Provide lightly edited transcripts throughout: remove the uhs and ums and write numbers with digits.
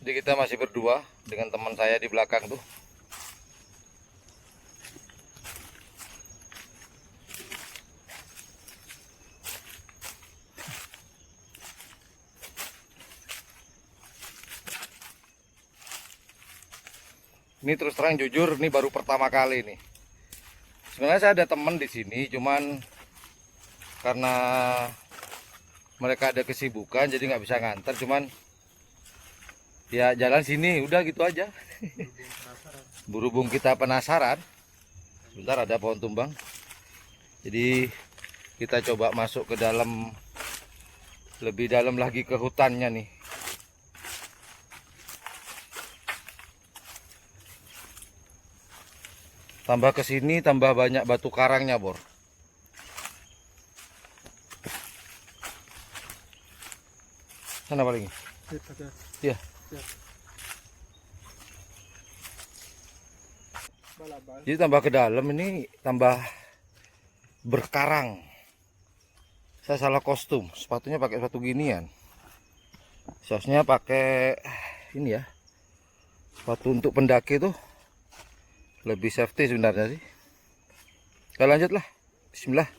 Jadi kita masih berdua dengan teman saya di belakang tuh. Ini terus terang jujur, ini baru pertama kali nih. Sebenarnya saya ada teman di sini, cuman karena mereka ada kesibukan jadi nggak bisa nganter. Cuman ya jalan sini udah gitu aja. Berhubung kita penasaran. Sebentar, ada pohon tumbang. Jadi kita coba masuk ke dalam, lebih dalam lagi ke hutannya nih. Tambah ke sini tambah banyak batu karangnya, Bor. Sana paling. Iya. Jadi tambah ke dalam ini tambah berkarang. Saya salah kostum, sepatunya pakai sepatu ginian. Seharusnya pakai ini ya, sepatu untuk pendaki tuh lebih safety sebenarnya sih. Kita lanjut lah, bismillah.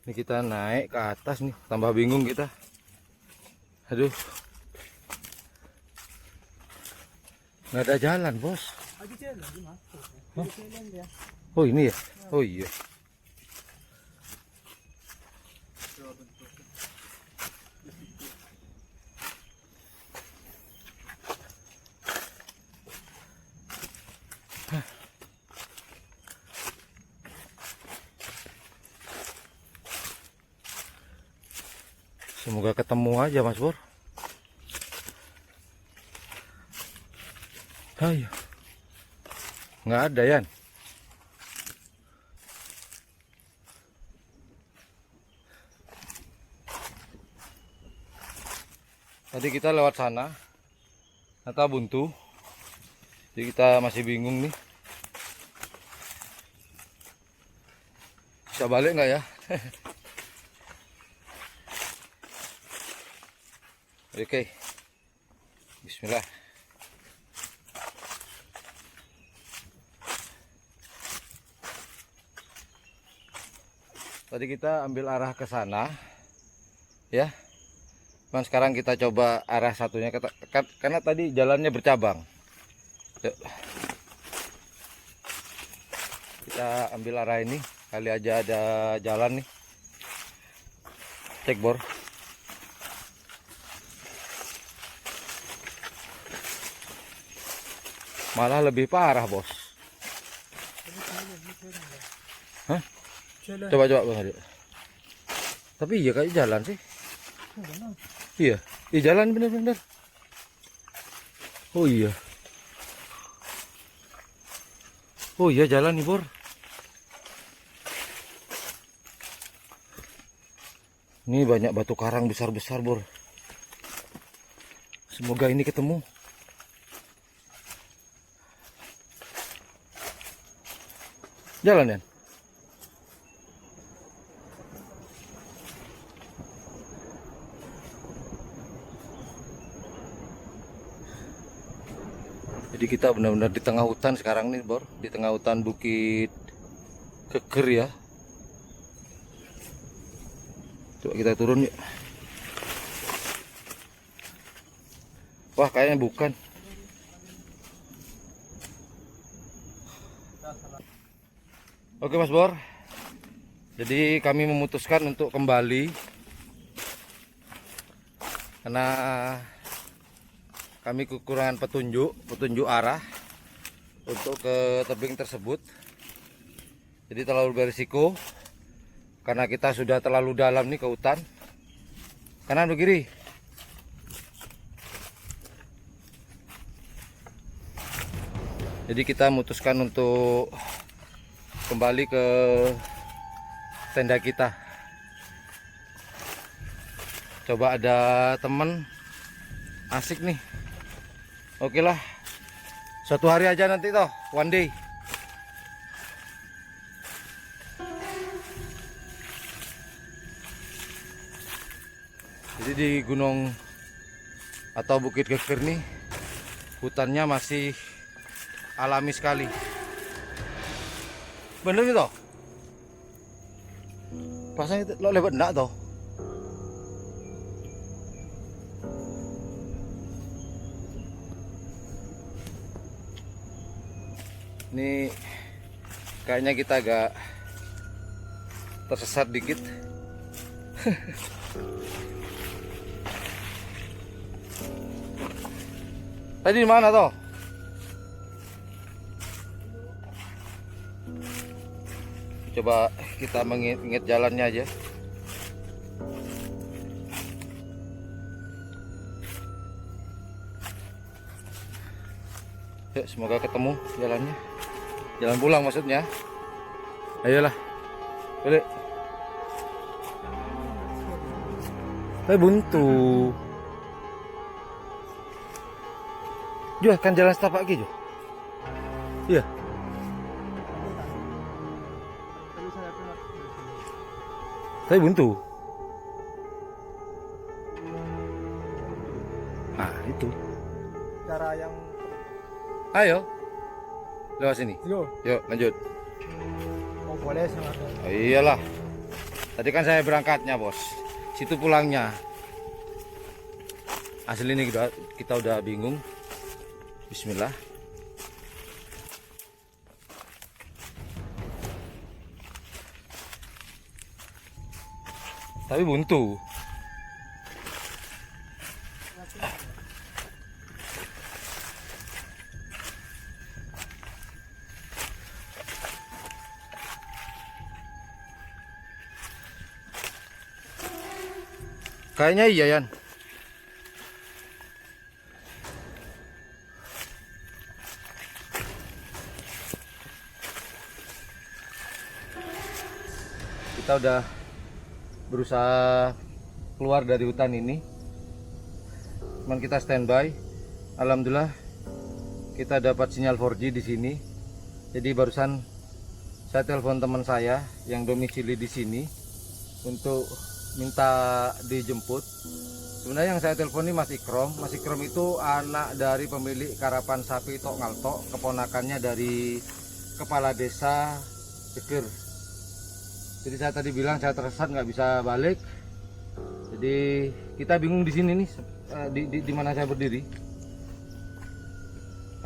Ini kita naik ke atas nih, tambah bingung kita. Aduh, nggak ada jalan, bos. Hah? Oh ini ya, oh iya. Semoga ketemu aja, Mas Bor. Ayo. Nggak ada, Yan. Tadi kita lewat sana, ternyata buntu. Jadi kita masih bingung nih. Bisa balik nggak ya? Oke, bismillah. Tadi kita ambil arah ke sana, ya. Dan sekarang kita coba arah satunya, karena tadi jalannya bercabang. Yuk. Kita ambil arah ini, kali aja ada jalan nih. Cek, Bor. Malah lebih parah, bos. Hah? Coba Bang Adi. Tapi iya kayak jalan sih. Iya, iya jalan bener-bener. Oh iya. Oh iya jalan nih, Bor. Ini banyak batu karang besar-besar, Bor. Semoga ini ketemu. Jalan, ya. Jadi kita benar-benar di tengah hutan sekarang nih, Bor. Di tengah hutan Bukit Keker ya. Coba kita turun yuk. Wah, kayaknya bukan. Oke, Mas Bor. Jadi kami memutuskan untuk kembali karena kami kekurangan petunjuk arah untuk ke tebing tersebut. Jadi terlalu berisiko karena kita sudah terlalu dalam nih ke hutan. Kanan atau kiri? Jadi kita memutuskan untuk kembali ke tenda kita. Coba ada temen asik nih. Oke lah, suatu hari aja nanti toh, one day. Jadi di gunung atau Bukit Geger nih hutannya masih alami sekali. Bener gitu? Pasang itu lo lewat enggak toh? Ini kayaknya kita agak tersesat dikit. Tadi di mana toh? Coba kita mengingat jalannya aja. Yuk, semoga ketemu jalannya. Jalan pulang maksudnya. Ayolah. Balik. Buntu. Juh, kan jalan setapak gitu. Iya. Tapi buntu. Nah, itu. Cara yang Ayo. Lewat sini. Yuk. Yuk, lanjut. Oh, boleh sama. Oh, iyalah. Tadi kan saya berangkatnya, Bos. Situ pulangnya. Asli ini kita udah bingung. Bismillah. Tapi buntu. Kayaknya iya, Yan. Kita udah berusaha keluar dari hutan ini. Cuman kita standby. Alhamdulillah kita dapat sinyal 4G di sini. Jadi barusan saya telepon teman saya yang domisili di sini untuk minta dijemput. Sebenarnya yang saya telepon ini Mas Ikrom. Mas Ikrom itu anak dari pemilik karapan sapi Tok Ngaltok, keponakannya dari kepala desa Geger. Jadi saya tadi bilang saya tersesat nggak bisa balik. Jadi kita bingung di sini nih, di mana saya berdiri.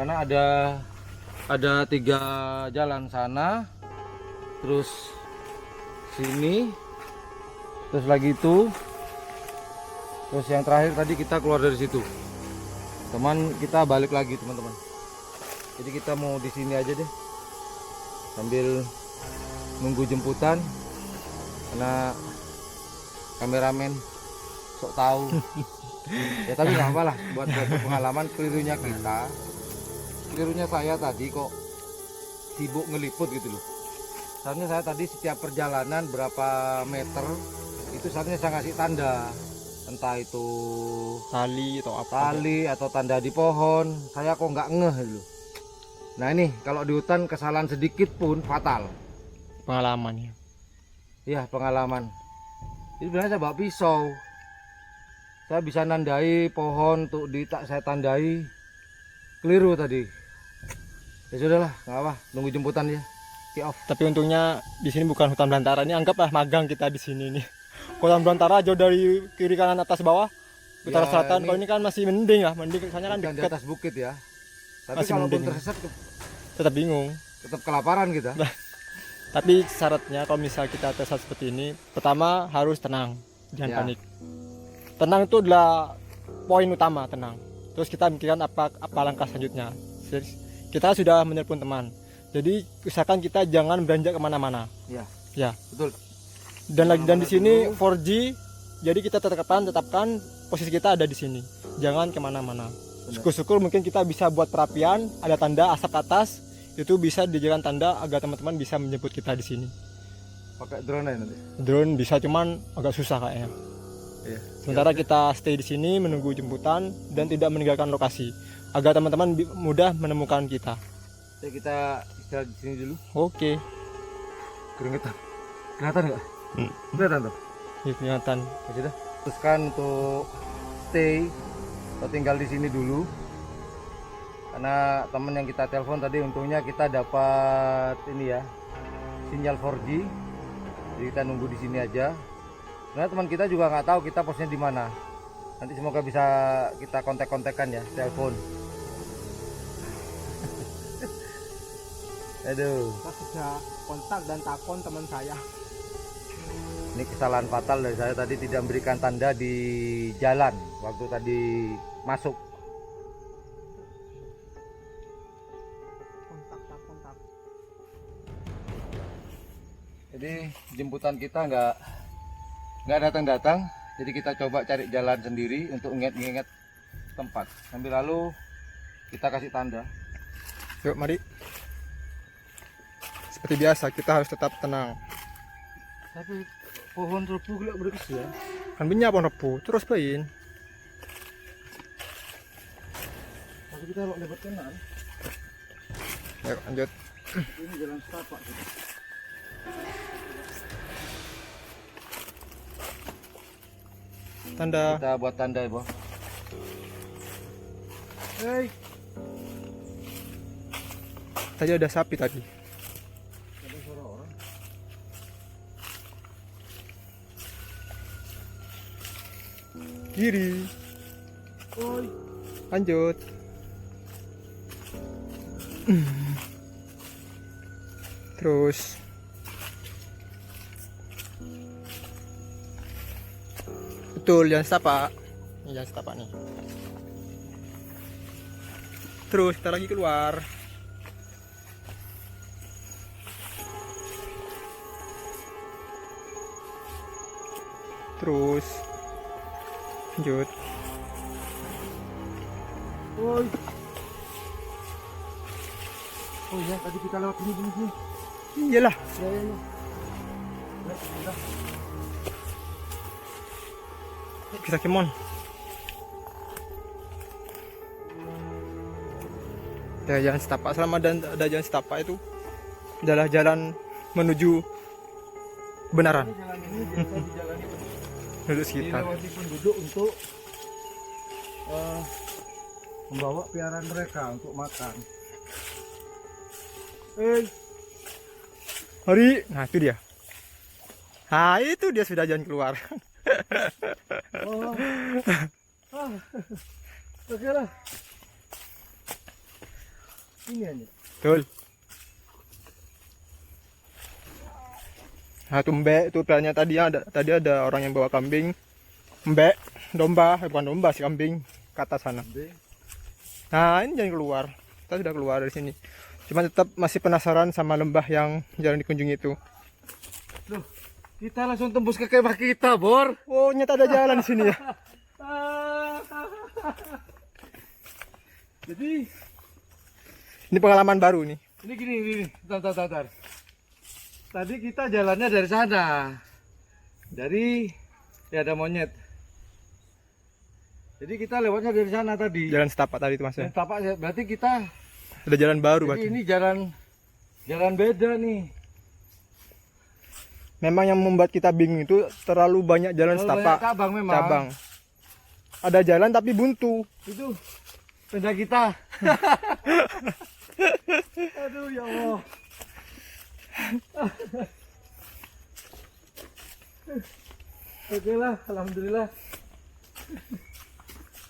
Karena ada 3 jalan, sana, terus sini, terus lagi itu, terus yang terakhir tadi kita keluar dari situ. Teman kita balik lagi, teman-teman. Jadi kita mau di sini aja deh, sambil nunggu jemputan. Karena kameramen sok tahu. Ya tapi nggak apa-apa lah, buat pengalaman. Kelirunya kita, kelirunya saya tadi kok sibuk ngeliput gitu loh. Seharusnya saya tadi setiap perjalanan berapa meter itu seharusnya saya ngasih tanda, entah itu tali atau apa. tali atau tanda di pohon. Saya kok nggak ngeh gitu loh. Nah ini kalau di hutan kesalahan sedikit pun fatal. Pengalaman ya. Iya, pengalaman. Jadi sebenarnya saya bawa pisau. Saya bisa nandai pohon untuk saya tandai. Keliru tadi. Ya sudahlah, nggak apa, nunggu jemputan ya. Off. Tapi untungnya di sini bukan hutan belantara. Ini anggaplah magang kita di sini nih. Hutan belantara jauh dari kiri kanan atas bawah, utara Ya, selatan. ini Kalau ini kan masih mending ya, mending soalnya kan bukan di dekat. atas bukit ya. Tapi Masih kalaupun mending. tersesat Tetap bingung. tetap kelaparan kita. Tapi syaratnya kalau misal kita tersesat seperti ini, pertama harus tenang, jangan Ya. panik. Tenang itu adalah poin utama, tenang. Terus kita mikirkan apa langkah selanjutnya. Kita sudah menelpon teman. Jadi usahakan kita jangan beranjak kemana-mana. Ya. Ya. Betul. Dan di sini 4G, jadi kita tetapkan posisi kita ada di sini. Jangan kemana-mana. Syukur-syukur mungkin kita bisa buat perapian, ada tanda asap atas, itu bisa dijadikan tanda agar teman-teman bisa menjemput kita di sini. Pakai drone aja nanti. Drone bisa, cuman agak susah kayaknya. Iya. Sementara kita stay di sini menunggu jemputan dan tidak meninggalkan lokasi agar teman-teman mudah menemukan kita. Ya, kita istirahat di sini dulu. Oke. Keringetan. Kelihatan nggak? Kelihatan tuh. Ini kelihatan. Ya sudah. Teruskan untuk stay atau tinggal di sini dulu. Karena teman yang kita telepon tadi untungnya kita dapat ini ya, sinyal 4G. Jadi kita nunggu di sini aja. Karena teman kita juga nggak tahu kita posnya di mana. Nanti semoga bisa kita kontak-kontakan ya, telepon. Aduh. Kita sudah kontak dan takon teman saya. Ini kesalahan fatal dari saya tadi, tidak memberikan tanda di jalan waktu tadi masuk. Kontak. Jadi jemputan kita nggak datang-datang. Jadi kita coba cari jalan sendiri untuk ingat-ingat tempat. Sambil lalu kita kasih tanda. Yuk mari. Seperti biasa kita harus tetap tenang. Tapi pohon rebu gila berkes ya. Kan punya pohon rebu, terus bayin. Tapi kita lo lebat kanan. Yuk lanjut. Ini jalan setapak. Tanda. Kita buat tanda ya, Bos. Hei. Tadi ada sapi tadi. Ada suara orang. Kiri. Oi. Lanjut. Terus. Betul, jangan setapak. Ini jangan setapak nih. Terus kita lagi keluar. Terus lanjut. Oi. Oh iya, tadi kita lewat sini. Iyalah. Ya. Bisa kemon. Ya, jalan setapak selama ada jalan setapak itu adalah jalan menuju kebenaran. Jalan ini biasa dijalani Penduduk sekitar. dilewati penduduk untuk membawa piaraan mereka untuk makan. Mari. Nah, itu dia. Nah, itu dia sudah jalan keluar. Oke lah. Ini aja. Betul. Nah, itu mbek, itu perannya tadi ada orang yang bawa kambing. Mbek, domba, bukan domba sih, kambing ke atas sana. Nah, ini jangan keluar. Kita sudah keluar dari sini. Cuma tetap masih penasaran sama lembah yang jarang dikunjungi itu. Loh, kita langsung tembus ke kemah kita, Bor. Oh, nyata ada jalan di sini ya. Jadi Ini pengalaman baru nih. ini gini. Tar. Tadi kita jalannya dari sana. Ya ada monyet. Jadi kita lewatnya dari sana tadi. Jalan setapak tadi itu Mas ya. Tapak berarti kita Ada jalan baru jadi berarti. ini jalan beda nih. Memang yang membuat kita bingung itu terlalu banyak jalan Terlalu setapak. banyak cabang memang. Cabang. Ada jalan tapi buntu. Itu tenda kita. Aduh ya Allah. Oke lah, alhamdulillah.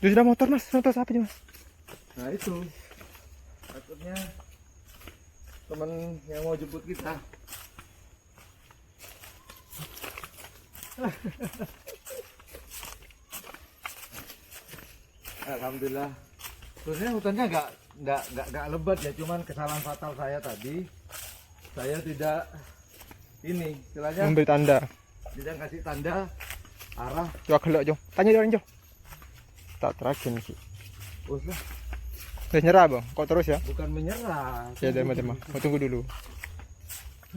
Itu sudah motor Mas, motor sapi Mas. Nah itu takutnya teman yang mau jemput kita. Alhamdulillah. Terusnya hutannya nggak lebat ya, cuman kesalahan fatal saya tadi. Saya tidak ini, istilahnya Memberi tanda. tidak kasih tanda arah. Coba kelok Jo. Tanya dia orang Jo. Tak terakhir sih. Usah, Udah nyerah Bang. Kok terus ya? bukan menyerah. Ya udah mah. Mau tunggu dulu.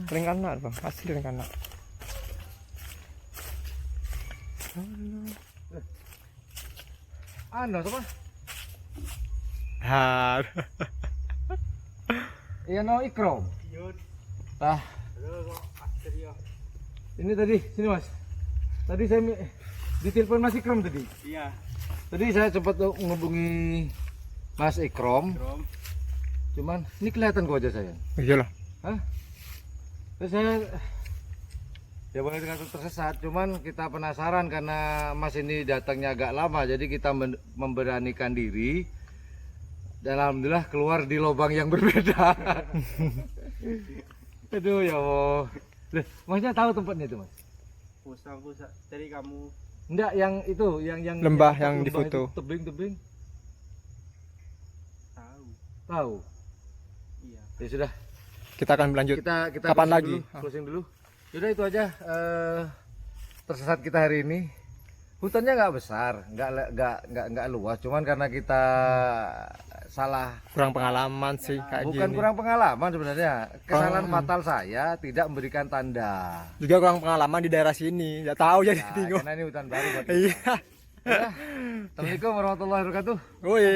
Ring kanan Bang. Asli ring kanan. Ano, apa? Har. Iya no ikrom. Ini tadi sini Mas. Tadi Ditelepon Mas Ikrom tadi. Iya. Tadi saya sempat menghubungi Mas Ikrom. Cuman ini kelihatan kok aja saya. Iyalah. Hah? Terus saya ya boleh dikata tersesat, cuman kita penasaran karena Mas ini datangnya agak lama, jadi kita memberanikan diri. Dan alhamdulillah keluar di lubang yang berbeda. Aduh ya Allah. Loh, Masnya tahu tempatnya itu, Mas? Pusat dari kamu. Enggak, yang itu, yang Lembah lembah yang itu, difoto. tebing-tebing. Tahu. Tahu. Iya. Ya sudah. Kita akan berlanjut. Kita Kapan closing lagi? dulu, closing dulu. Yaudah itu aja tersesat kita hari ini. Hutannya nggak besar, nggak luas, cuman karena kita salah. Kurang pengalaman sih kayak Bukan gini. kurang pengalaman sebenarnya, kesalahan fatal saya tidak memberikan tanda. Juga kurang pengalaman di daerah sini. Nggak tahu jadi Nah, bingung. karena ini hutan baru buat kita. Iya. Ya, Assalamualaikum warahmatullahi wabarakatuh. Woi.